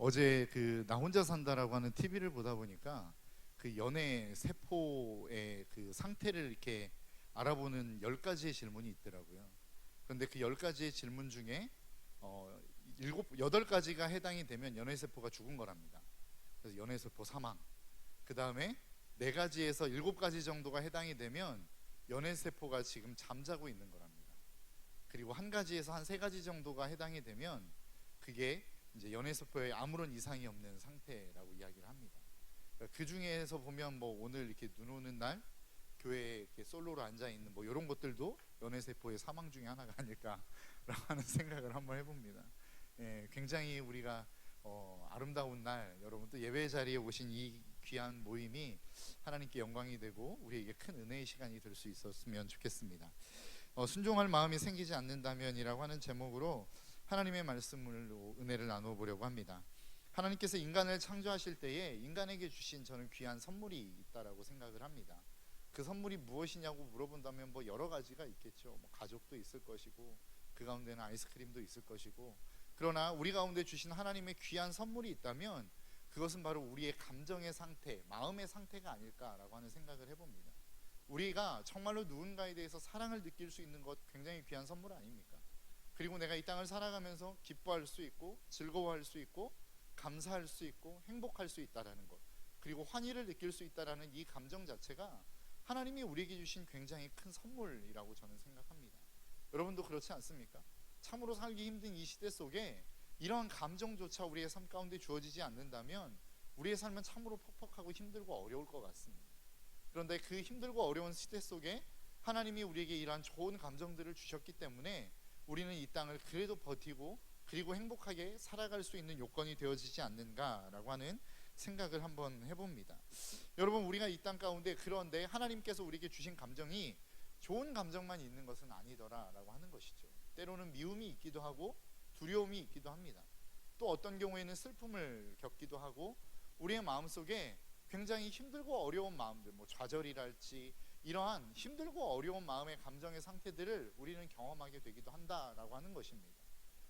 어제 그 나 혼자 산다라고 하는 TV를 보다 보니까 그 연애 세포의 그 상태를 이렇게 알아보는 10가지의 질문이 있더라고요. 그런데 그 10가지의 질문 중에 일곱 여덟 가지가 해당이 되면 연애 세포가 죽은 거랍니다. 그래서 연애 세포 사망. 그다음에 4가지에서 7가지 정도가 해당이 되면 연애 세포가 지금 잠자고 있는 거랍니다. 그리고 1가지에서 한 3가지 정도가 해당이 되면 그게 이제 연애 세포에 아무런 이상이 없는 상태라고 이야기를 합니다. 그 중에서 보면 뭐 오늘 이렇게 눈 오는 날 교회에 이렇게 솔로로 앉아 있는 뭐 이런 것들도 연애 세포의 사망 중에 하나가 아닐까라고 하는 생각을 한번 해봅니다. 굉장히 우리가 아름다운 날, 여러분 또 예배 자리에 오신 이 귀한 모임이 하나님께 영광이 되고 우리에게 큰 은혜의 시간이 될 수 있었으면 좋겠습니다. 순종할 마음이 생기지 않는다면이라고 하는 제목으로 하나님의 말씀으로 은혜를 나누어 보려고 합니다. 하나님께서 인간을 창조하실 때에 인간에게 주신 저는 귀한 선물이 있다라고 생각을 합니다. 그 선물이 무엇이냐고 물어본다면 뭐 여러 가지가 있겠죠. 뭐 가족도 있을 것이고 그 가운데는 아이스크림도 있을 것이고, 그러나 우리 가운데 주신 하나님의 귀한 선물이 있다면 그것은 바로 우리의 감정의 상태, 마음의 상태가 아닐까라고 하는 생각을 해봅니다. 우리가 정말로 누군가에 대해서 사랑을 느낄 수 있는 것 굉장히 귀한 선물 아닙니까? 그리고 내가 이 땅을 살아가면서 기뻐할 수 있고 즐거워할 수 있고 감사할 수 있고 행복할 수 있다라는 것, 그리고 환희를 느낄 수 있다라는 이 감정 자체가 하나님이 우리에게 주신 굉장히 큰 선물이라고 저는 생각합니다. 여러분도 그렇지 않습니까? 참으로 살기 힘든 이 시대 속에 이러한 감정조차 우리의 삶 가운데 주어지지 않는다면 우리의 삶은 참으로 퍽퍽하고 힘들고 어려울 것 같습니다. 그런데 그 힘들고 어려운 시대 속에 하나님이 우리에게 이러한 좋은 감정들을 주셨기 때문에 우리는 이 땅을 그래도 버티고 그리고 행복하게 살아갈 수 있는 요건이 되어지지 않는가라고 하는 생각을 한번 해봅니다. 여러분, 우리가 이 땅 가운데, 그런데 하나님께서 우리에게 주신 감정이 좋은 감정만 있는 것은 아니더라라고 하는 것이죠. 때로는 미움이 있기도 하고 두려움이 있기도 합니다. 또 어떤 경우에는 슬픔을 겪기도 하고 우리의 마음속에 굉장히 힘들고 어려운 마음들, 뭐 좌절이랄지 이러한 힘들고 어려운 마음의 감정의 상태들을 우리는 경험하게 되기도 한다라고 하는 것입니다.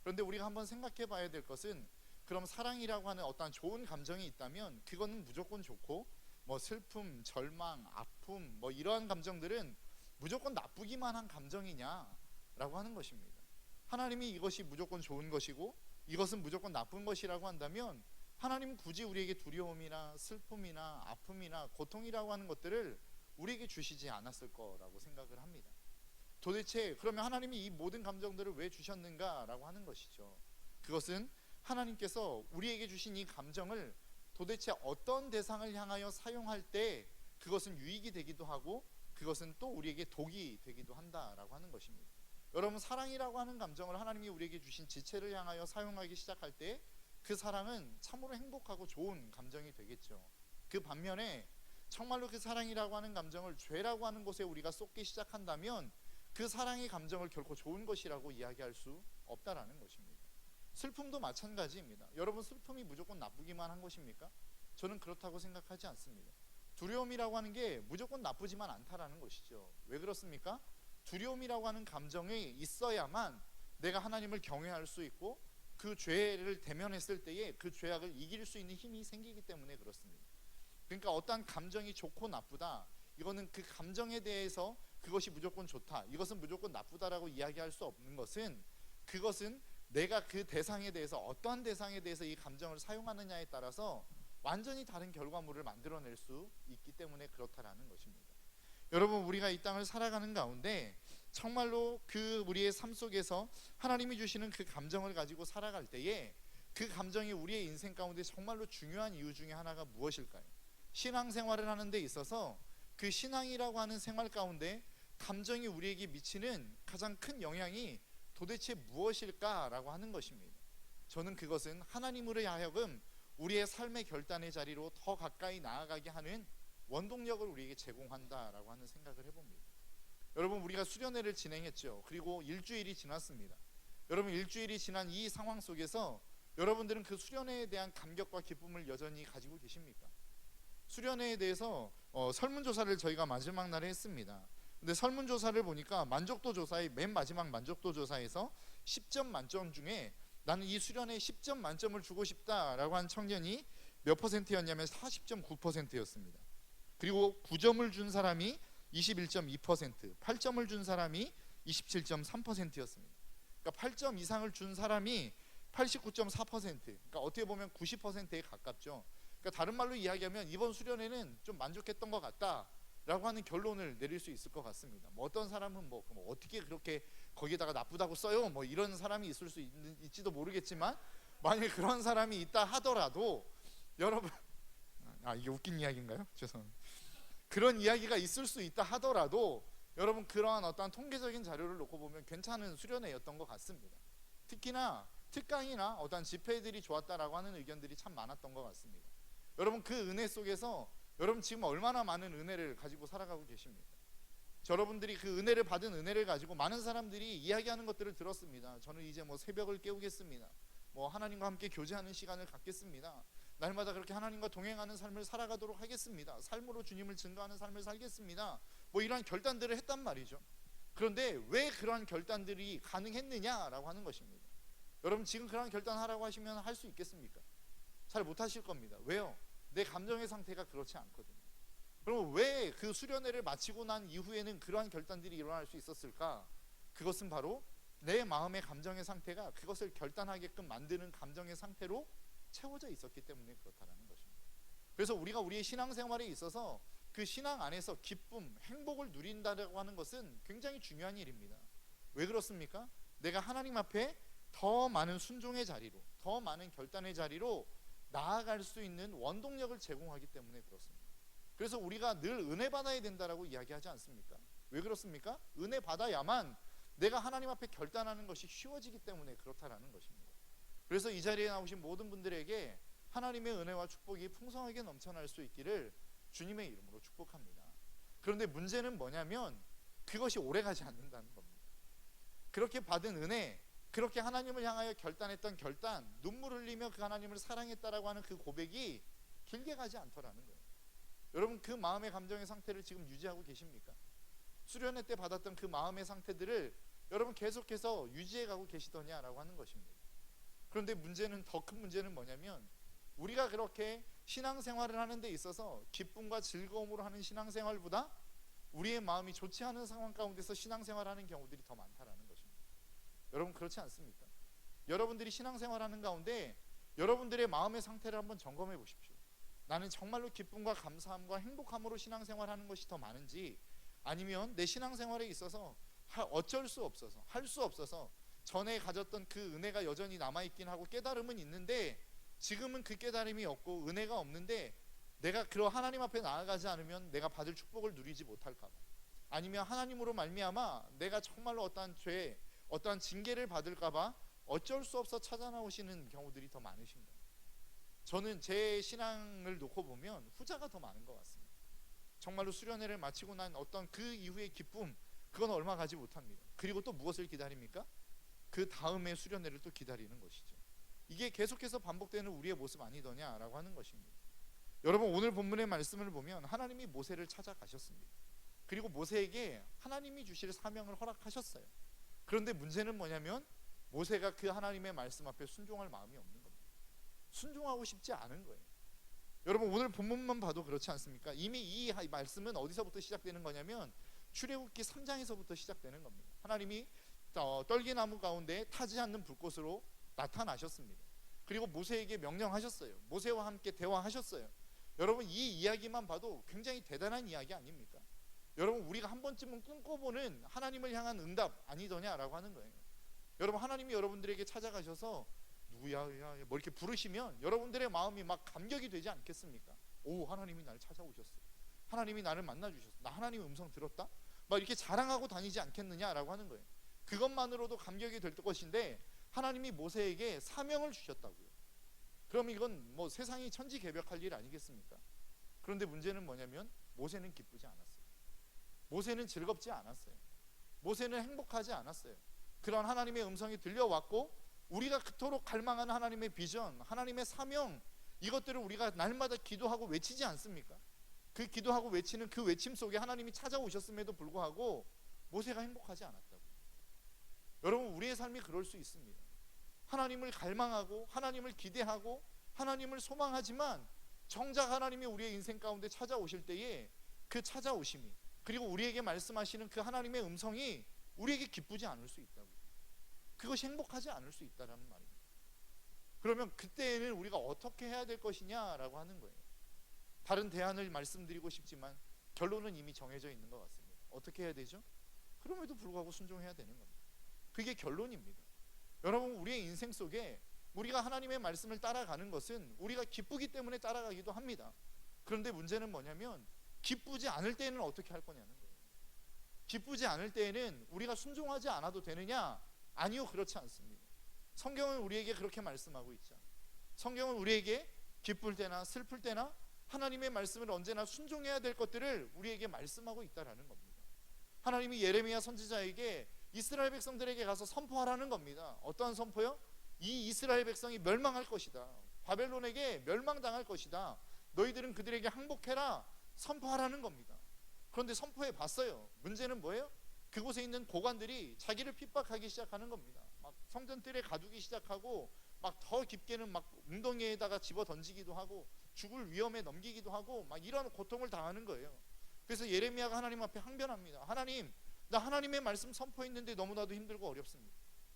그런데 우리가 한번 생각해 봐야 될 것은, 그럼 사랑이라고 하는 어떤 좋은 감정이 있다면 그거는 무조건 좋고, 뭐 슬픔, 절망, 아픔, 뭐 이러한 감정들은 무조건 나쁘기만 한 감정이냐라고 하는 것입니다. 하나님이 이것이 무조건 좋은 것이고 이것은 무조건 나쁜 것이라고 한다면 하나님은 굳이 우리에게 두려움이나 슬픔이나 아픔이나 고통이라고 하는 것들을 우리에게 주시지 않았을 거라고 생각을 합니다. 도대체 그러면 하나님이 이 모든 감정들을 왜 주셨는가라고 하는 것이죠. 그것은 하나님께서 우리에게 주신 이 감정을 도대체 어떤 대상을 향하여 사용할 때 그것은 유익이 되기도 하고 그것은 또 우리에게 독이 되기도 한다라고 하는 것입니다. 여러분, 사랑이라고 하는 감정을 하나님이 우리에게 주신 지체를 향하여 사용하기 시작할 때 그 사랑은 참으로 행복하고 좋은 감정이 되겠죠. 그 반면에 정말로 그 사랑이라고 하는 감정을 죄라고 하는 곳에 우리가 쏟기 시작한다면 그 사랑의 감정을 결코 좋은 것이라고 이야기할 수 없다라는 것입니다. 슬픔도 마찬가지입니다. 여러분, 슬픔이 무조건 나쁘기만 한 것입니까? 저는 그렇다고 생각하지 않습니다. 두려움이라고 하는 게 무조건 나쁘지만 않다라는 것이죠. 왜 그렇습니까? 두려움이라고 하는 감정이 있어야만 내가 하나님을 경외할 수 있고 그 죄를 대면했을 때에 그 죄악을 이길 수 있는 힘이 생기기 때문에 그렇습니다. 그러니까 어떤 감정이 좋고 나쁘다, 이거는 그 감정에 대해서 그것이 무조건 좋다, 이것은 무조건 나쁘다라고 이야기할 수 없는 것은, 그것은 내가 그 대상에 대해서, 어떠한 대상에 대해서 이 감정을 사용하느냐에 따라서 완전히 다른 결과물을 만들어낼 수 있기 때문에 그렇다라는 것입니다. 여러분, 우리가 이 땅을 살아가는 가운데 정말로 그 우리의 삶 속에서 하나님이 주시는 그 감정을 가지고 살아갈 때에 그 감정이 우리의 인생 가운데 정말로 중요한 이유 중에 하나가 무엇일까요? 신앙생활을 하는 데 있어서 그 신앙이라고 하는 생활 가운데 감정이 우리에게 미치는 가장 큰 영향이 도대체 무엇일까라고 하는 것입니다. 저는 그것은 하나님으로 하여금 우리의 삶의 결단의 자리로 더 가까이 나아가게 하는 원동력을 우리에게 제공한다라고 하는 생각을 해봅니다. 여러분, 우리가 수련회를 진행했죠. 그리고 일주일이 지났습니다. 여러분, 일주일이 지난 이 상황 속에서 여러분들은 그 수련회에 대한 감격과 기쁨을 여전히 가지고 계십니까? 수련회에 대해서 설문조사를 저희가 마지막 날에 했습니다. 근데 설문조사를 보니까 만족도 조사의 맨 마지막 만족도 조사에서 10점 만점 중에 나는 이 수련에 10점 만점을 주고 싶다라고 한 청년이 몇 퍼센트였냐면 40.9%였습니다. 그리고 9점을 준 사람이 21.2%, 8점을 준 사람이 27.3%였습니다. 그러니까 8점 이상을 준 사람이 89.4%, 그러니까 어떻게 보면 90%에 가깝죠. 그러니까 다른 말로 이야기하면 이번 수련회는 좀 만족했던 것 같다라고 하는 결론을 내릴 수 있을 것 같습니다. 뭐 어떤 사람은 뭐 어떻게 그렇게 거기에다가 나쁘다고 써요? 뭐 이런 사람이 있을 수 있지도 모르겠지만, 만약에 그런 사람이 있다 하더라도 여러분, 이게 웃긴 이야기인가요? 죄송합니다. 그런 이야기가 있을 수 있다 하더라도 여러분, 그러한 어떤 통계적인 자료를 놓고 보면 괜찮은 수련회였던 것 같습니다. 특히나 특강이나 어떤 집회들이 좋았다라고 하는 의견들이 참 많았던 것 같습니다. 여러분, 그 은혜 속에서 여러분 지금 얼마나 많은 은혜를 가지고 살아가고 계십니까? 여러분들이 그 은혜를 받은 은혜를 가지고 많은 사람들이 이야기하는 것들을 들었습니다. 저는 이제 뭐 새벽을 깨우겠습니다. 뭐 하나님과 함께 교제하는 시간을 갖겠습니다. 날마다 그렇게 하나님과 동행하는 삶을 살아가도록 하겠습니다. 삶으로 주님을 증거하는 삶을 살겠습니다. 뭐 이러한 결단들을 했단 말이죠. 그런데 왜 그러한 결단들이 가능했느냐라고 하는 것입니다. 여러분, 지금 그러한 결단하라고 하시면 할 수 있겠습니까? 잘 못하실 겁니다. 왜요? 내 감정의 상태가 그렇지 않거든요. 그럼 왜 그 수련회를 마치고 난 이후에는 그러한 결단들이 일어날 수 있었을까? 그것은 바로 내 마음의 감정의 상태가 그것을 결단하게끔 만드는 감정의 상태로 채워져 있었기 때문에 그렇다는 것입니다. 그래서 우리가 우리의 신앙생활에 있어서 그 신앙 안에서 기쁨, 행복을 누린다고 하는 것은 굉장히 중요한 일입니다. 왜 그렇습니까? 내가 하나님 앞에 더 많은 순종의 자리로, 더 많은 결단의 자리로 나아갈 수 있는 원동력을 제공하기 때문에 그렇습니다. 그래서 우리가 늘 은혜 받아야 된다라고 이야기하지 않습니까? 왜 그렇습니까? 은혜 받아야만 내가 하나님 앞에 결단하는 것이 쉬워지기 때문에 그렇다라는 것입니다. 그래서 이 자리에 나오신 모든 분들에게 하나님의 은혜와 축복이 풍성하게 넘쳐날 수 있기를 주님의 이름으로 축복합니다. 그런데 문제는 뭐냐면 그것이 오래가지 않는다는 겁니다. 그렇게 받은 은혜, 그렇게 하나님을 향하여 결단했던 결단, 눈물 흘리며 그 하나님을 사랑했다라고 하는 그 고백이 길게 가지 않더라는 거예요. 여러분, 그 마음의 감정의 상태를 지금 유지하고 계십니까? 수련회 때 받았던 그 마음의 상태들을 여러분 계속해서 유지해 가고 계시더냐라고 하는 것입니다. 그런데 문제는, 더 큰 문제는 뭐냐면 우리가 그렇게 신앙생활을 하는 데 있어서 기쁨과 즐거움으로 하는 신앙생활보다 우리의 마음이 좋지 않은 상황 가운데서 신앙생활하는 경우들이 더 많다라는 것입니다. 여러분, 그렇지 않습니까? 여러분들이 신앙생활하는 가운데 여러분들의 마음의 상태를 한번 점검해 보십시오. 나는 정말로 기쁨과 감사함과 행복함으로 신앙생활하는 것이 더 많은지, 아니면 내 신앙생활에 있어서 어쩔 수 없어서, 할 수 없어서 전에 가졌던 그 은혜가 여전히 남아있긴 하고 깨달음은 있는데 지금은 그 깨달음이 없고 은혜가 없는데 내가 그런 하나님 앞에 나아가지 않으면 내가 받을 축복을 누리지 못할까 봐, 아니면 하나님으로 말미암아 내가 정말로 어떠한 죄, 어떠한 징계를 받을까 봐 어쩔 수 없어 찾아 나오시는 경우들이 더 많으신 거예요. 저는 제 신앙을 놓고 보면 후자가 더 많은 것 같습니다. 정말로 수련회를 마치고 난 어떤 그 이후의 기쁨, 그건 얼마 가지 못합니다. 그리고 또 무엇을 기다립니까? 그 다음에 수련회를 또 기다리는 것이죠. 이게 계속해서 반복되는 우리의 모습 아니더냐라고 하는 것입니다. 여러분, 오늘 본문의 말씀을 보면 하나님이 모세를 찾아가셨습니다. 그리고 모세에게 하나님이 주실 사명을 허락하셨어요. 그런데 문제는 뭐냐면 모세가 그 하나님의 말씀 앞에 순종할 마음이 없는 겁니다. 순종하고 싶지 않은 거예요. 여러분, 오늘 본문만 봐도 그렇지 않습니까? 이미 이 말씀은 어디서부터 시작되는 거냐면 출애굽기 3장에서부터 시작되는 겁니다. 하나님이 떨기나무 가운데 타지 않는 불꽃으로 나타나셨습니다. 그리고 모세에게 명령하셨어요. 모세와 함께 대화하셨어요. 여러분, 이 이야기만 봐도 굉장히 대단한 이야기 아닙니까? 여러분, 우리가 한 번쯤은 꿈꿔보는 하나님을 향한 응답 아니더냐라고 하는 거예요. 여러분, 하나님이 여러분들에게 찾아가셔서 누구야 뭐 이렇게 부르시면 여러분들의 마음이 막 감격이 되지 않겠습니까? 오, 하나님이 나를 찾아오셨어, 하나님이 나를 만나주셨어, 나 하나님의 음성 들었다, 막 이렇게 자랑하고 다니지 않겠느냐라고 하는 거예요. 그것만으로도 감격이 될 것인데 하나님이 모세에게 사명을 주셨다고요. 그럼 이건 뭐 세상이 천지개벽할 일 아니겠습니까? 그런데 문제는 뭐냐면 모세는 기쁘지 않았어요. 모세는 즐겁지 않았어요. 모세는 행복하지 않았어요. 그런 하나님의 음성이 들려왔고 우리가 그토록 갈망하는 하나님의 비전, 하나님의 사명, 이것들을 우리가 날마다 기도하고 외치지 않습니까? 그 기도하고 외치는 그 외침 속에 하나님이 찾아오셨음에도 불구하고 모세가 행복하지 않았다고. 여러분, 우리의 삶이 그럴 수 있습니다. 하나님을 갈망하고 하나님을 기대하고 하나님을 소망하지만 정작 하나님이 우리의 인생 가운데 찾아오실 때에 그 찾아오심이, 그리고 우리에게 말씀하시는 그 하나님의 음성이 우리에게 기쁘지 않을 수 있다고, 그것이 행복하지 않을 수 있다라는 말입니다. 그러면 그때에는 우리가 어떻게 해야 될 것이냐라고 하는 거예요. 다른 대안을 말씀드리고 싶지만 결론은 이미 정해져 있는 것 같습니다. 어떻게 해야 되죠? 그럼에도 불구하고 순종해야 되는 겁니다. 그게 결론입니다. 여러분, 우리의 인생 속에 우리가 하나님의 말씀을 따라가는 것은 우리가 기쁘기 때문에 따라가기도 합니다. 그런데 문제는 뭐냐면 기쁘지 않을 때는 어떻게 할 거냐는 거예요. 기쁘지 않을 때에는 우리가 순종하지 않아도 되느냐? 아니요, 그렇지 않습니다. 성경은 우리에게 그렇게 말씀하고 있죠. 성경은 우리에게 기쁠 때나 슬플 때나 하나님의 말씀을 언제나 순종해야 될 것들을 우리에게 말씀하고 있다라는 겁니다. 하나님이 예레미야 선지자에게 이스라엘 백성들에게 가서 선포하라는 겁니다. 어떠한 선포요? 이 이스라엘 백성이 멸망할 것이다. 바벨론에게 멸망당할 것이다. 너희들은 그들에게 항복해라. 선포하라는 겁니다. 그런데 선포해 봤어요. 문제는 뭐예요? 그곳에 있는 고관들이 자기를 핍박하기 시작하는 겁니다. 막 성전뜰에 가두기 시작하고 막 더 깊게는 막 웅덩이에다가 집어 던지기도 하고 죽을 위험에 넘기기도 하고 막 이런 고통을 당하는 거예요. 그래서 예레미야가 하나님 앞에 항변합니다. 하나님, 나 하나님의 말씀 선포했는데 너무나도 힘들고 어렵습니다.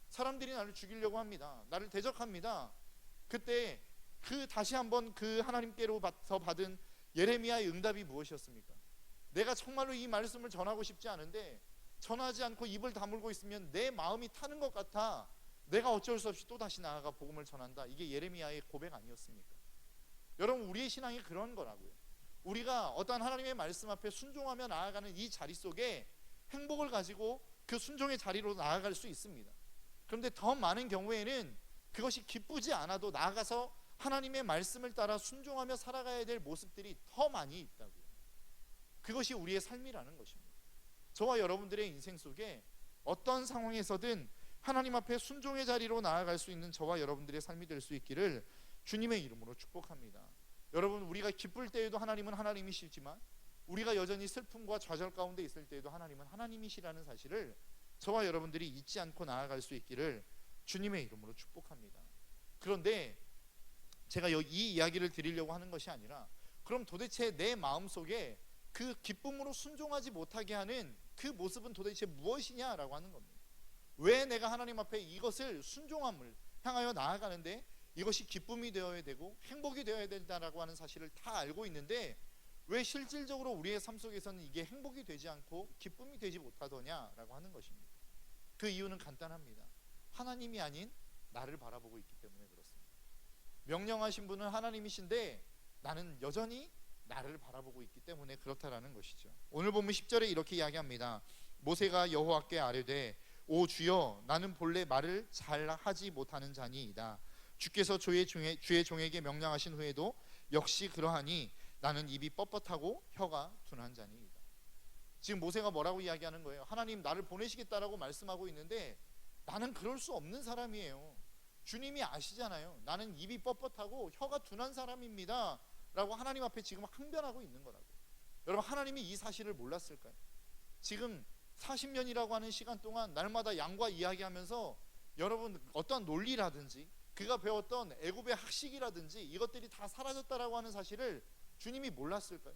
사람들이 나를 죽이려고 합니다. 나를 대적합니다. 그때 다시 한번 그 하나님께로부터 받은 예레미야의 응답이 무엇이었습니까? 내가 정말로 이 말씀을 전하고 싶지 않은데 전하지 않고 입을 다물고 있으면 내 마음이 타는 것 같아. 내가 어쩔 수 없이 또다시 나아가 복음을 전한다. 이게 예레미야의 고백 아니었습니까? 여러분, 우리의 신앙이 그런 거라고요. 우리가 어떠한 하나님의 말씀 앞에 순종하며 나아가는 이 자리 속에 행복을 가지고 그 순종의 자리로 나아갈 수 있습니다. 그런데 더 많은 경우에는 그것이 기쁘지 않아도 나아가서 하나님의 말씀을 따라 순종하며 살아가야 될 모습들이 더 많이 있다고요. 그것이 우리의 삶이라는 것입니다. 저와 여러분들의 인생 속에 어떤 상황에서든 하나님 앞에 순종의 자리로 나아갈 수 있는 저와 여러분들의 삶이 될 수 있기를 주님의 이름으로 축복합니다. 여러분, 우리가 기쁠 때에도 하나님은 하나님이시지만 우리가 여전히 슬픔과 좌절 가운데 있을 때에도 하나님은 하나님이시라는 사실을 저와 여러분들이 잊지 않고 나아갈 수 있기를 주님의 이름으로 축복합니다. 그런데 제가 이 이야기를 드리려고 하는 것이 아니라, 그럼 도대체 내 마음속에 그 기쁨으로 순종하지 못하게 하는 그 모습은 도대체 무엇이냐라고 하는 겁니다. 왜 내가 하나님 앞에 이것을 순종함을 향하여 나아가는데 이것이 기쁨이 되어야 되고 행복이 되어야 된다라고 하는 사실을 다 알고 있는데 왜 실질적으로 우리의 삶 속에서는 이게 행복이 되지 않고 기쁨이 되지 못하더냐라고 하는 것입니다. 그 이유는 간단합니다. 하나님이 아닌 나를 바라보고 있기 때문에 그렇습니다. 명령하신 분은 하나님이신데 나는 여전히 나를 바라보고 있기 때문에 그렇다라는 것이죠. 오늘 보면 10절에 이렇게 이야기합니다. 모세가 여호와께 아뢰되 오 주여, 나는 본래 말을 잘 하지 못하는 자니이다. 주께서 주의 종에게 명령하신 후에도 역시 그러하니 나는 입이 뻣뻣하고 혀가 둔한 자니이다. 지금 모세가 뭐라고 이야기하는 거예요? 하나님, 나를 보내시겠다라고 말씀하고 있는데 나는 그럴 수 없는 사람이에요. 주님이 아시잖아요. 나는 입이 뻣뻣하고 혀가 둔한 사람입니다 라고 하나님 앞에 지금 항변하고 있는 거라고요. 여러분, 하나님이 이 사실을 몰랐을까요? 지금 40년이라고 하는 시간 동안 날마다 양과 이야기하면서 여러분 어떤 논리라든지 그가 배웠던 애굽의 학식이라든지 이것들이 다 사라졌다라고 하는 사실을 주님이 몰랐을까요?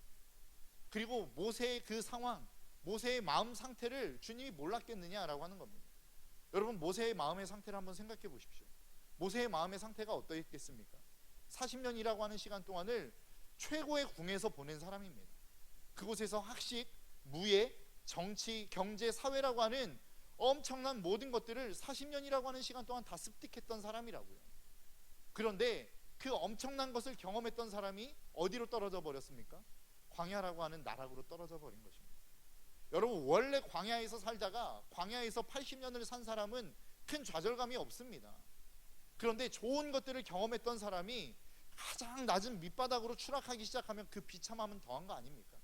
그리고 모세의 그 상황, 모세의 마음 상태를 주님이 몰랐겠느냐라고 하는 겁니다. 여러분, 모세의 마음의 상태를 한번 생각해 보십시오. 모세의 마음의 상태가 어떠했겠습니까? 40년이라고 하는 시간 동안을 최고의 궁에서 보낸 사람입니다. 그곳에서 학식, 무예, 정치, 경제, 사회라고 하는 엄청난 모든 것들을 40년이라고 하는 시간 동안 다 습득했던 사람이라고요. 그런데 그 엄청난 것을 경험했던 사람이 어디로 떨어져 버렸습니까? 광야라고 하는 나락으로 떨어져 버린 것입니다. 여러분, 원래 광야에서 살다가 광야에서 80년을 산 사람은 큰 좌절감이 없습니다. 그런데 좋은 것들을 경험했던 사람이 가장 낮은 밑바닥으로 추락하기 시작하면 그 비참함은 더한 거 아닙니까?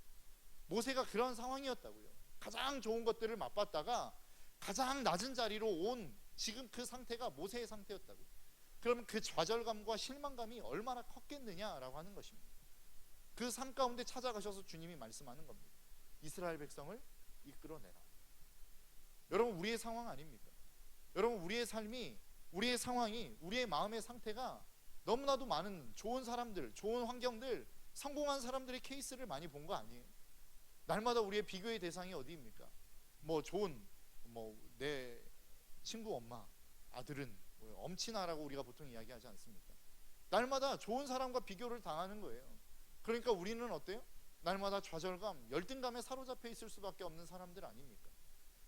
모세가 그런 상황이었다고요. 가장 좋은 것들을 맛봤다가 가장 낮은 자리로 온 지금 그 상태가 모세의 상태였다고요. 그러면 그 좌절감과 실망감이 얼마나 컸겠느냐라고 하는 것입니다. 그 삶 가운데 찾아가셔서 주님이 말씀하는 겁니다. 이스라엘 백성을 이끌어내라. 여러분, 우리의 상황 아닙니까? 여러분, 우리의 삶이 우리의 상황이, 우리의 마음의 상태가 너무나도 많은 좋은 사람들, 좋은 환경들, 성공한 사람들의 케이스를 많이 본 거 아니에요? 날마다 우리의 비교의 대상이 어디입니까? 뭐 좋은, 뭐 내 친구 엄마, 아들은 엄친아라고 우리가 보통 이야기하지 않습니까? 날마다 좋은 사람과 비교를 당하는 거예요. 그러니까 우리는 어때요? 날마다 좌절감, 열등감에 사로잡혀 있을 수밖에 없는 사람들 아닙니까?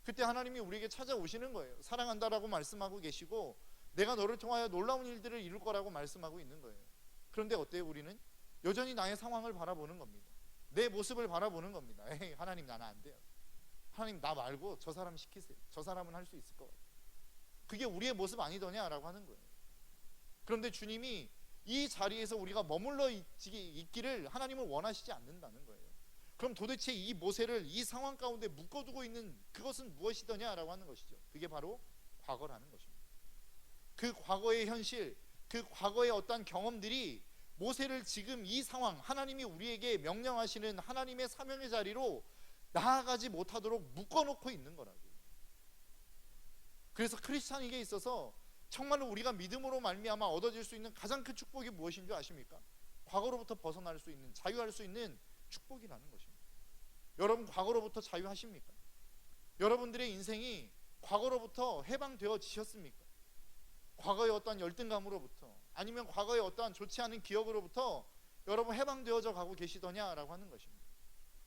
그때 하나님이 우리에게 찾아오시는 거예요. 사랑한다라고 말씀하고 계시고 내가 너를 통하여 놀라운 일들을 이룰 거라고 말씀하고 있는 거예요. 그런데 어때요? 우리는 여전히 나의 상황을 바라보는 겁니다. 내 모습을 바라보는 겁니다. 에이, 하나님 나는 안 돼요. 하나님 나 말고 저 사람 시키세요. 저 사람은 할 수 있을 것 같아요. 그게 우리의 모습 아니더냐라고 하는 거예요. 그런데 주님이 이 자리에서 우리가 머물러 있기를 하나님은 원하시지 않는다는 거예요. 그럼 도대체 이 모세를 이 상황 가운데 묶어두고 있는 그것은 무엇이더냐라고 하는 것이죠. 그게 바로 과거라는 것입니다. 그 과거의 현실, 그 과거의 어떠한 경험들이 모세를 지금 이 상황, 하나님이 우리에게 명령하시는 하나님의 사명의 자리로 나아가지 못하도록 묶어놓고 있는 거라고요. 그래서 크리스찬에게 있어서 정말로 우리가 믿음으로 말미암아 얻어질 수 있는 가장 큰 축복이 무엇인 줄 아십니까? 과거로부터 벗어날 수 있는, 자유할 수 있는 축복이라는 것입니다. 여러분 과거로부터 자유하십니까? 여러분들의 인생이 과거로부터 해방되어지셨습니까? 과거의 어떠한 열등감으로부터, 아니면 과거의 어떠한 좋지 않은 기억으로부터 여러분 해방되어져 가고 계시더냐라고 하는 것입니다.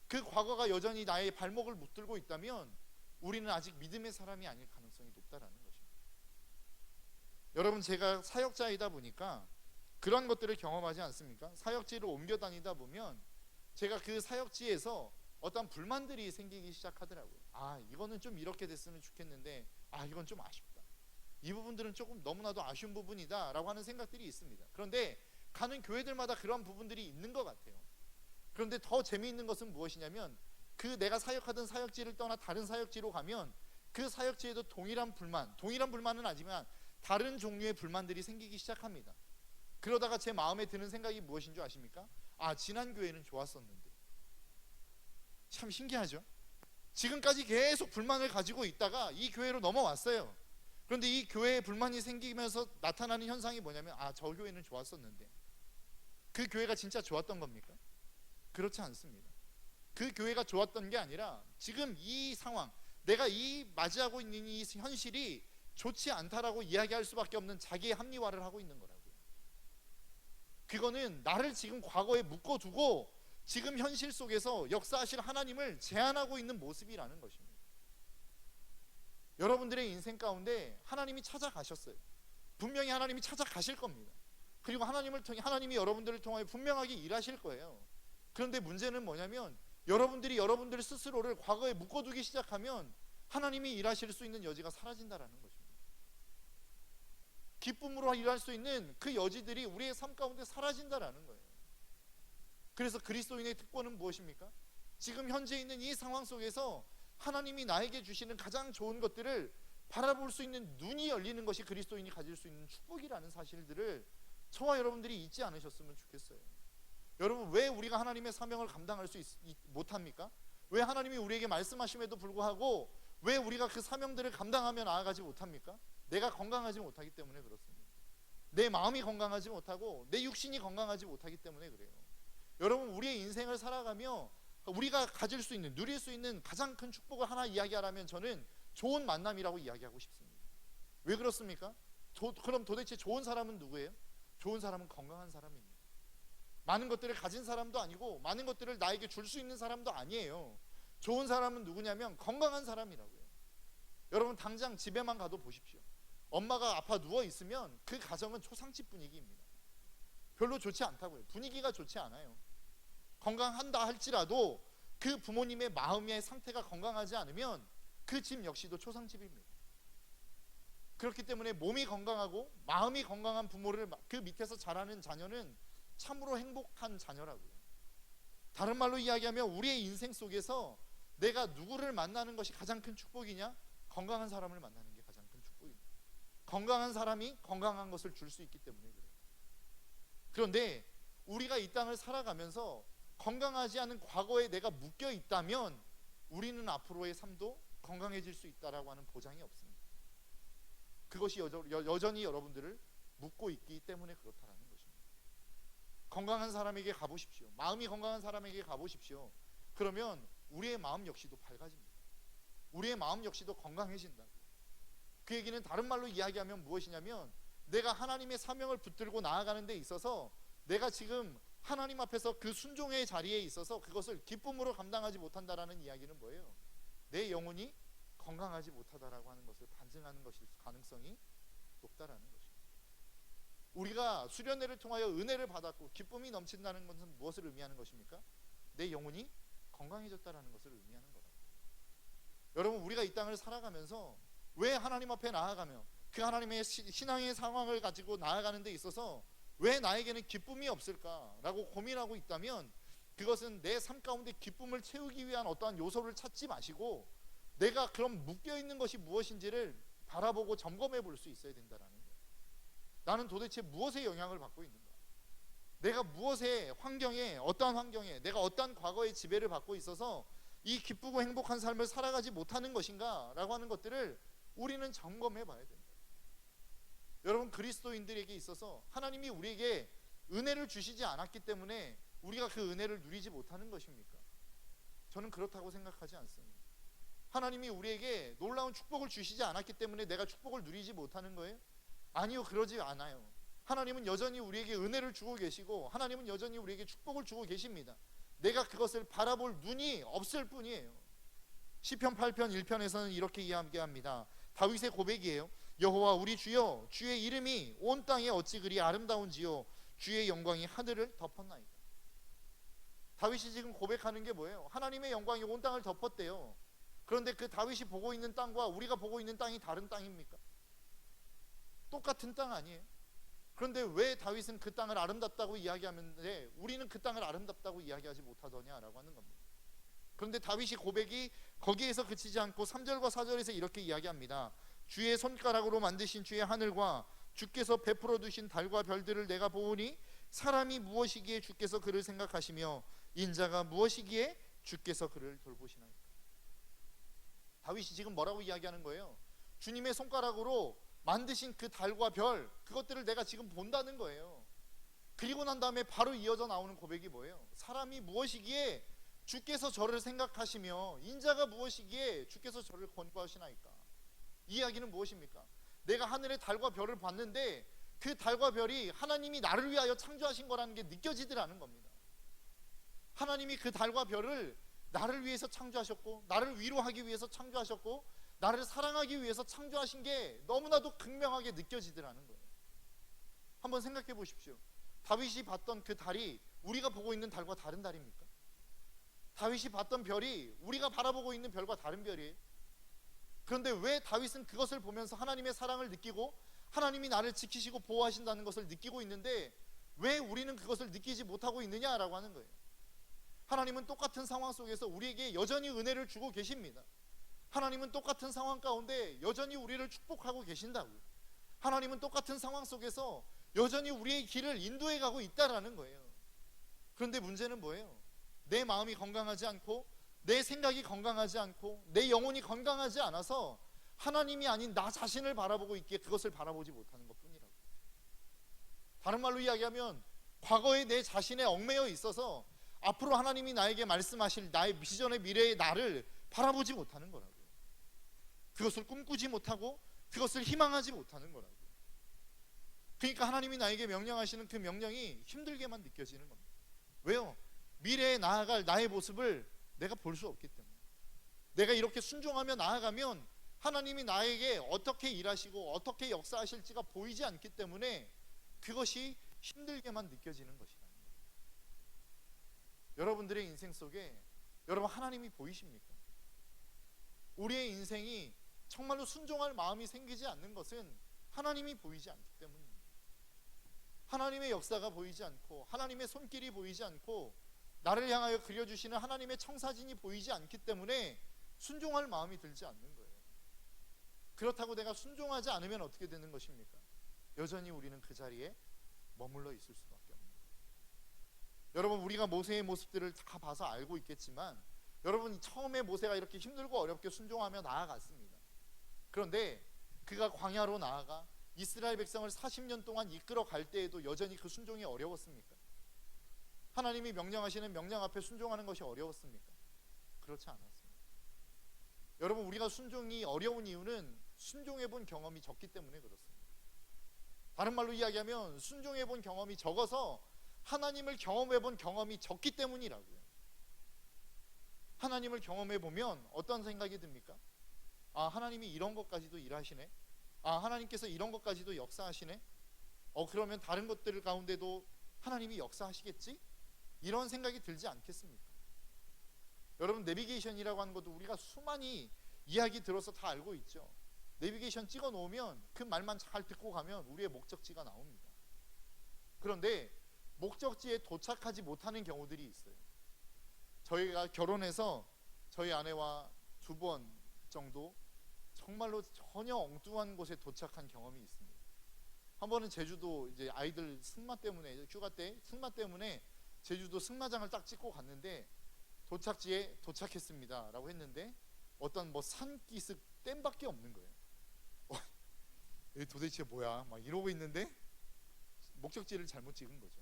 그 과거가 여전히 나의 발목을 붙들고 있다면 우리는 아직 믿음의 사람이 아닐 가능성이 높다라는 것입니다. 여러분 제가 사역자이다 보니까 그런 것들을 경험하지 않습니까? 사역지를 옮겨 다니다 보면 제가 그 사역지에서 어떤 불만들이 생기기 시작하더라고요. 아, 이거는 좀 이렇게 됐으면 좋겠는데, 아, 이건 좀 아쉽다. 이 부분들은 조금 너무나도 아쉬운 부분이다 라고 하는 생각들이 있습니다. 그런데 가는 교회들마다 그런 부분들이 있는 것 같아요. 그런데 더 재미있는 것은 무엇이냐면 그 내가 사역하던 사역지를 떠나 다른 사역지로 가면 그 사역지에도 동일한 불만은 아니지만 다른 종류의 불만들이 생기기 시작합니다. 그러다가 제 마음에 드는 생각이 무엇인 줄 아십니까? 아, 지난 교회는 좋았었는데. 참 신기하죠? 지금까지 계속 불만을 가지고 있다가 이 교회로 넘어왔어요. 그런데 이 교회에 불만이 생기면서 나타나는 현상이 뭐냐면, 아, 저 교회는 좋았었는데. 그 교회가 진짜 좋았던 겁니까? 그렇지 않습니다. 그 교회가 좋았던 게 아니라 지금 이 상황, 내가 이 맞이하고 있는 이 현실이 좋지 않다라고 이야기할 수밖에 없는 자기의 합리화를 하고 있는 거라고요. 그거는 나를 지금 과거에 묶어두고 지금 현실 속에서 역사하실 하나님을 제한하고 있는 모습이라는 것입니다. 여러분들의 인생 가운데 하나님이 찾아가셨어요. 분명히 하나님이 찾아가실 겁니다. 그리고 하나님이 여러분들을 통하여 분명하게 일하실 거예요. 그런데 문제는 뭐냐면 여러분들이 여러분들 스스로를 과거에 묶어두기 시작하면 하나님이 일하실 수 있는 여지가 사라진다라는 것입니다. 기쁨으로 일할 수 있는 그 여지들이 우리의 삶 가운데 사라진다라는 거예요. 그래서 그리스도인의 특권은 무엇입니까? 지금 현재 있는 이 상황 속에서 하나님이 나에게 주시는 가장 좋은 것들을 바라볼 수 있는 눈이 열리는 것이 그리스도인이 가질 수 있는 축복이라는 사실들을 저와 여러분들이 잊지 않으셨으면 좋겠어요. 여러분, 왜 우리가 하나님의 사명을 감당할 수 못합니까? 왜 하나님이 우리에게 말씀하심에도 불구하고 왜 우리가 그 사명들을 감당하며 나아가지 못합니까? 내가 건강하지 못하기 때문에 그렇습니다. 내 마음이 건강하지 못하고 내 육신이 건강하지 못하기 때문에 그래요. 여러분, 우리의 인생을 살아가며 우리가 가질 수 있는, 누릴 수 있는 가장 큰 축복을 하나 이야기하라면 저는 좋은 만남이라고 이야기하고 싶습니다. 왜 그렇습니까? 그럼 도대체 좋은 사람은 누구예요? 좋은 사람은 건강한 사람입니다. 많은 것들을 가진 사람도 아니고 많은 것들을 나에게 줄 수 있는 사람도 아니에요. 좋은 사람은 누구냐면 건강한 사람이라고요. 여러분, 당장 집에만 가도 보십시오. 엄마가 아파 누워 있으면 그 가정은 초상집 분위기입니다. 별로 좋지 않다고요. 분위기가 좋지 않아요. 건강한다 할지라도 그 부모님의 마음의 상태가 건강하지 않으면 그 집 역시도 초상집입니다. 그렇기 때문에 몸이 건강하고 마음이 건강한 부모를 그 밑에서 자라는 자녀는 참으로 행복한 자녀라고요. 다른 말로 이야기하면 우리의 인생 속에서 내가 누구를 만나는 것이 가장 큰 축복이냐? 건강한 사람을 만나는 게 가장 큰 축복입니다. 건강한 사람이 건강한 것을 줄 수 있기 때문에 그래요. 그런데 우리가 이 땅을 살아가면서 건강하지 않은 과거에 내가 묶여 있다면 우리는 앞으로의 삶도 건강해질 수 있다라고 하는 보장이 없습니다. 그것이 여전히 여러분들을 묶고 있기 때문에 그렇다라는 것입니다. 건강한 사람에게 가보십시오. 마음이 건강한 사람에게 가보십시오. 그러면 우리의 마음 역시도 밝아집니다. 우리의 마음 역시도 건강해진다. 그 얘기는 다른 말로 이야기하면 무엇이냐면, 내가 하나님의 사명을 붙들고 나아가는 데 있어서 내가 지금 하나님 앞에서 그 순종의 자리에 있어서 그것을 기쁨으로 감당하지 못한다라는 이야기는 뭐예요? 내 영혼이 건강하지 못하다라고 하는 것을 반증하는 것일 가능성이 높다라는 것입니다. 우리가 수련회를 통하여 은혜를 받았고 기쁨이 넘친다는 것은 무엇을 의미하는 것입니까? 내 영혼이 건강해졌다라는 것을 의미하는 거라고. 여러분, 우리가 이 땅을 살아가면서 왜 하나님 앞에 나아가며 그 하나님의 신앙의 상황을 가지고 나아가는 데 있어서 왜 나에게는 기쁨이 없을까라고 고민하고 있다면, 그것은 내 삶 가운데 기쁨을 채우기 위한 어떠한 요소를 찾지 마시고 내가 그럼 묶여있는 것이 무엇인지를 바라보고 점검해 볼 수 있어야 된다라는 거예요. 나는 도대체 무엇에 영향을 받고 있는가? 내가 무엇의 환경에, 어떠한 환경에, 내가 어떠한 과거의 지배를 받고 있어서 이 기쁘고 행복한 삶을 살아가지 못하는 것인가 라고 하는 것들을 우리는 점검해 봐야 된다. 여러분, 그리스도인들에게 있어서 하나님이 우리에게 은혜를 주시지 않았기 때문에 우리가 그 은혜를 누리지 못하는 것입니까? 저는 그렇다고 생각하지 않습니다. 하나님이 우리에게 놀라운 축복을 주시지 않았기 때문에 내가 축복을 누리지 못하는 거예요? 아니요, 그러지 않아요. 하나님은 여전히 우리에게 은혜를 주고 계시고 하나님은 여전히 우리에게 축복을 주고 계십니다. 내가 그것을 바라볼 눈이 없을 뿐이에요. 시편 8편 1편에서는 이렇게 이야기합니다. 다윗의 고백이에요. 여호와 우리 주여, 주의 이름이 온 땅에 어찌 그리 아름다운지요, 주의 영광이 하늘을 덮었나이다. 다윗이 지금 고백하는 게 뭐예요? 하나님의 영광이 온 땅을 덮었대요. 그런데 그 다윗이 보고 있는 땅과 우리가 보고 있는 땅이 다른 땅입니까? 똑같은 땅 아니에요? 그런데 왜 다윗은 그 땅을 아름답다고 이야기하는데 우리는 그 땅을 아름답다고 이야기하지 못하더냐라고 하는 겁니다. 그런데 다윗이 고백이 거기에서 그치지 않고 3절과 4절에서 이렇게 이야기합니다. 주의 손가락으로 만드신 주의 하늘과 주께서 베풀어 두신 달과 별들을 내가 보오니 사람이 무엇이기에 주께서 그를 생각하시며 인자가 무엇이기에 주께서 그를 돌보시나이까. 다윗이 지금 뭐라고 이야기하는 거예요? 주님의 손가락으로 만드신 그 달과 별, 그것들을 내가 지금 본다는 거예요. 그리고 난 다음에 바로 이어져 나오는 고백이 뭐예요? 사람이 무엇이기에 주께서 저를 생각하시며 인자가 무엇이기에 주께서 저를 권고하시나이까. 이 이야기는 무엇입니까? 내가 하늘의 달과 별을 봤는데 그 달과 별이 하나님이 나를 위하여 창조하신 거라는 게 느껴지더라는 겁니다. 하나님이 그 달과 별을 나를 위해서 창조하셨고 나를 위로하기 위해서 창조하셨고 나를 사랑하기 위해서 창조하신 게 너무나도 극명하게 느껴지더라는 거예요. 한번 생각해 보십시오. 다윗이 봤던 그 달이 우리가 보고 있는 달과 다른 달입니까? 다윗이 봤던 별이 우리가 바라보고 있는 별과 다른 별이에요? 그런데 왜 다윗은 그것을 보면서 하나님의 사랑을 느끼고 하나님이 나를 지키시고 보호하신다는 것을 느끼고 있는데 왜 우리는 그것을 느끼지 못하고 있느냐라고 하는 거예요. 하나님은 똑같은 상황 속에서 우리에게 여전히 은혜를 주고 계십니다. 하나님은 똑같은 상황 가운데 여전히 우리를 축복하고 계신다고요. 하나님은 똑같은 상황 속에서 여전히 우리의 길을 인도해 가고 있다라는 거예요. 그런데 문제는 뭐예요? 내 마음이 건강하지 않고 내 생각이 건강하지 않고 내 영혼이 건강하지 않아서 하나님이 아닌 나 자신을 바라보고 있기에 그것을 바라보지 못하는 것뿐이라고. 다른 말로 이야기하면 과거의 내 자신에 얽매여 있어서 앞으로 하나님이 나에게 말씀하실 나의 비전의 미래의 나를 바라보지 못하는 거라고요. 그것을 꿈꾸지 못하고 그것을 희망하지 못하는 거라고요. 그러니까 하나님이 나에게 명령하시는 그 명령이 힘들게만 느껴지는 겁니다. 왜요? 미래에 나아갈 나의 모습을 내가 볼 수 없기 때문에. 내가 이렇게 순종하며 나아가면 하나님이 나에게 어떻게 일하시고 어떻게 역사하실지가 보이지 않기 때문에 그것이 힘들게만 느껴지는 것이다. 여러분들의 인생 속에 여러분 하나님이 보이십니까? 우리의 인생이 정말로 순종할 마음이 생기지 않는 것은 하나님이 보이지 않기 때문입니다. 하나님의 역사가 보이지 않고 하나님의 손길이 보이지 않고 나를 향하여 그려주시는 하나님의 청사진이 보이지 않기 때문에 순종할 마음이 들지 않는 거예요. 그렇다고 내가 순종하지 않으면 어떻게 되는 것입니까? 여전히 우리는 그 자리에 머물러 있을 수밖에 없는 거예요. 여러분, 우리가 모세의 모습들을 다 봐서 알고 있겠지만 여러분, 처음에 모세가 이렇게 힘들고 어렵게 순종하며 나아갔습니다. 그런데 그가 광야로 나아가 이스라엘 백성을 40년 동안 이끌어 갈 때에도 여전히 그 순종이 어려웠습니까? 하나님이 명령하시는 명령 앞에 순종하는 것이 어려웠습니까? 그렇지 않았습니다. 여러분, 우리가 순종이 어려운 이유는 순종해 본 경험이 적기 때문에 그렇습니다. 다른 말로 이야기하면 순종해 본 경험이 적어서 하나님을 경험해 본 경험이 적기 때문이라고요. 하나님을 경험해 보면 어떤 생각이 듭니까? 아, 하나님이 이런 것까지도 일하시네. 아, 하나님께서 이런 것까지도 역사하시네. 그러면 다른 것들 가운데도 하나님이 역사하시겠지? 이런 생각이 들지 않겠습니까? 여러분, 내비게이션이라고 하는 것도 우리가 수많이 이야기 들어서 다 알고 있죠. 내비게이션 찍어 놓으면 그 말만 잘 듣고 가면 우리의 목적지가 나옵니다. 그런데 목적지에 도착하지 못하는 경우들이 있어요. 저희가 결혼해서 저희 아내와 2번 정도 정말로 전혀 엉뚱한 곳에 도착한 경험이 있습니다. 한 번은 제주도 이제 아이들 승마 때문에, 휴가 때 승마 때문에 제주도 승마장을 딱 찍고 갔는데 도착지에 도착했습니다 라고 했는데 어떤 뭐 산기슭 댐밖에 없는 거예요. 여기 도대체 뭐야 막 이러고 있는데 목적지를 잘못 찍은 거죠.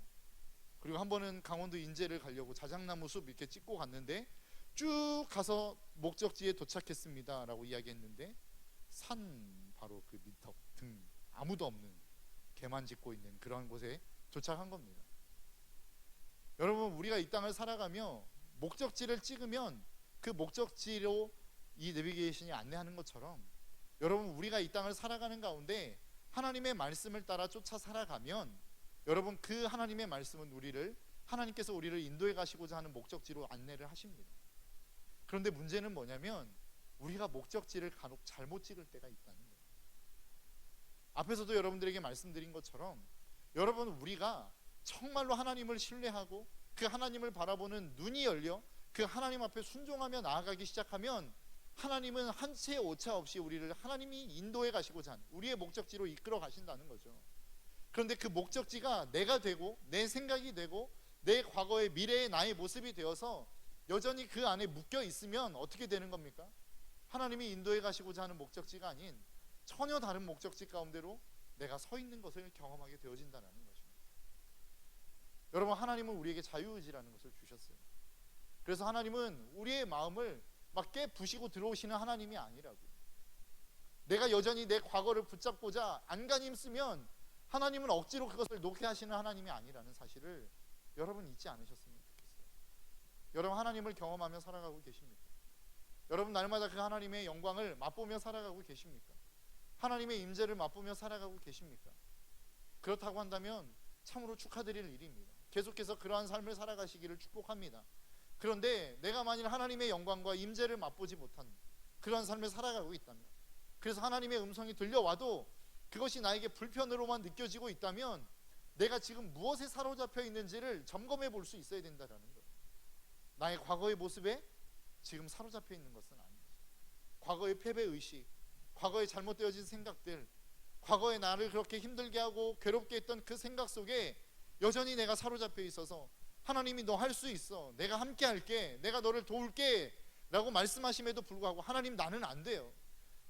그리고 한 번은 강원도 인제를 가려고 자작나무 숲 이렇게 찍고 갔는데 쭉 가서 목적지에 도착했습니다 라고 이야기했는데 산 바로 그 밑에 등 아무도 없는 개만 짖고 있는 그러한 곳에 도착한 겁니다. 여러분, 우리가 이 땅을 살아가며 목적지를 찍으면 그 목적지로 이 내비게이션이 안내하는 것처럼 여러분, 우리가 이 땅을 살아가는 가운데 하나님의 말씀을 따라 쫓아 살아가면 여러분, 그 하나님의 말씀은 하나님께서 우리를 인도해 가시고자 하는 목적지로 안내를 하십니다. 그런데 문제는 뭐냐면 우리가 목적지를 간혹 잘못 찍을 때가 있다는 거예요. 앞에서도 여러분들에게 말씀드린 것처럼 여러분, 우리가 정말로 하나님을 신뢰하고 그 하나님을 바라보는 눈이 열려 그 하나님 앞에 순종하며 나아가기 시작하면 하나님은 한 채 오차 없이 우리를 하나님이 인도해 가시고자 하는 우리의 목적지로 이끌어 가신다는 거죠. 그런데 그 목적지가 내가 되고 내 생각이 되고 내 과거의 미래의 나의 모습이 되어서 여전히 그 안에 묶여 있으면 어떻게 되는 겁니까? 하나님이 인도해 가시고자 하는 목적지가 아닌 전혀 다른 목적지 가운데로 내가 서 있는 것을 경험하게 되어진다는 것입니다. 여러분, 하나님은 우리에게 자유의지라는 것을 주셨어요. 그래서 하나님은 우리의 마음을 막 깨부시고 들어오시는 하나님이 아니라고요. 내가 여전히 내 과거를 붙잡고자 안간힘 쓰면 하나님은 억지로 그것을 놓게 하시는 하나님이 아니라는 사실을 여러분 잊지 않으셨으면 좋겠어요. 여러분, 하나님을 경험하며 살아가고 계십니까? 여러분, 날마다 그 하나님의 영광을 맛보며 살아가고 계십니까? 하나님의 임재를 맛보며 살아가고 계십니까? 그렇다고 한다면 참으로 축하드릴 일입니다. 계속해서 그러한 삶을 살아가시기를 축복합니다. 그런데 내가 만일 하나님의 영광과 임재를 맛보지 못한 그러한 삶을 살아가고 있다면, 그래서 하나님의 음성이 들려와도 그것이 나에게 불편으로만 느껴지고 있다면 내가 지금 무엇에 사로잡혀 있는지를 점검해 볼 수 있어야 된다는 거예요. 나의 과거의 모습에 지금 사로잡혀 있는 것은 아니지. 과거의 패배의식, 과거의 잘못되어진 생각들, 과거에 나를 그렇게 힘들게 하고 괴롭게 했던 그 생각 속에 여전히 내가 사로잡혀 있어서 하나님이 너 할 수 있어, 내가 함께 할게, 내가 너를 도울게 라고 말씀하심에도 불구하고 하나님 나는 안 돼요,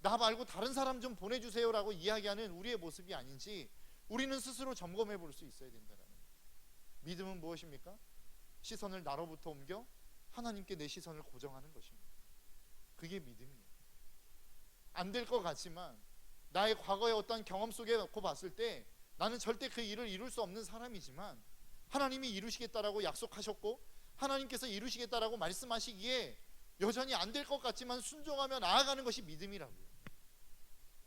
나 말고 다른 사람 좀 보내주세요 라고 이야기하는 우리의 모습이 아닌지 우리는 스스로 점검해 볼 수 있어야 된다는 거예요. 믿음은 무엇입니까? 시선을 나로부터 옮겨 하나님께 내 시선을 고정하는 것입니다. 그게 믿음이에요. 안 될 것 같지만 나의 과거의 어떤 경험 속에 놓고 봤을 때 나는 절대 그 일을 이룰 수 없는 사람이지만 하나님이 이루시겠다라고 약속하셨고 하나님께서 이루시겠다라고 말씀하시기에 여전히 안 될 것 같지만 순종하며 나아가는 것이 믿음이라고요.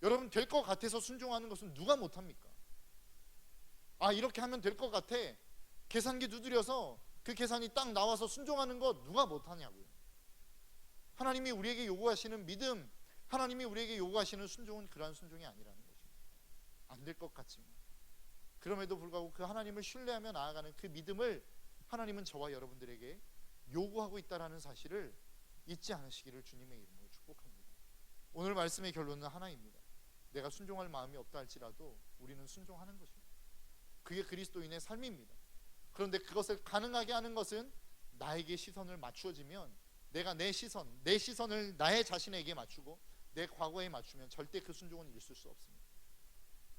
여러분, 될 것 같아서 순종하는 것은 누가 못합니까? 아, 이렇게 하면 될 것 같아, 계산기 두드려서 그 계산이 딱 나와서 순종하는 것 누가 못하냐고요. 하나님이 우리에게 요구하시는 믿음, 하나님이 우리에게 요구하시는 순종은 그러한 순종이 아니라는 것입니다. 안 될 것 같지만 그럼에도 불구하고 그 하나님을 신뢰하며 나아가는 그 믿음을 하나님은 저와 여러분들에게 요구하고 있다는 사실을 잊지 않으시기를 주님의 이름으로 축복합니다. 오늘 말씀의 결론은 하나입니다. 내가 순종할 마음이 없다 할지라도 우리는 순종하는 것입니다. 그게 그리스도인의 삶입니다. 그런데 그것을 가능하게 하는 것은 나에게 시선을 맞추어지면 내가 내 시선을 나의 자신에게 맞추고 내 과거에 맞추면 절대 그 순종은 있을 수 없습니다.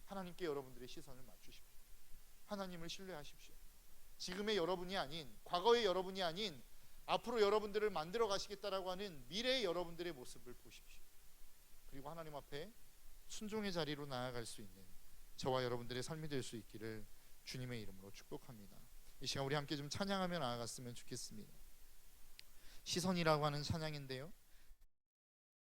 하나님께 여러분들의 시선을 맞추십시오. 하나님을 신뢰하십시오. 지금의 여러분이 아닌, 과거의 여러분이 아닌 앞으로 여러분들을 만들어 가시겠다라고 하는 미래의 여러분들의 모습을 보십시오. 그리고 하나님 앞에 순종의 자리로 나아갈 수 있는 저와 여러분들의 삶이 될 수 있기를 주님의 이름으로 축복합니다. 이 시간 우리 함께 좀 찬양하며 나아갔으면 좋겠습니다. 시선이라고 하는 찬양인데요,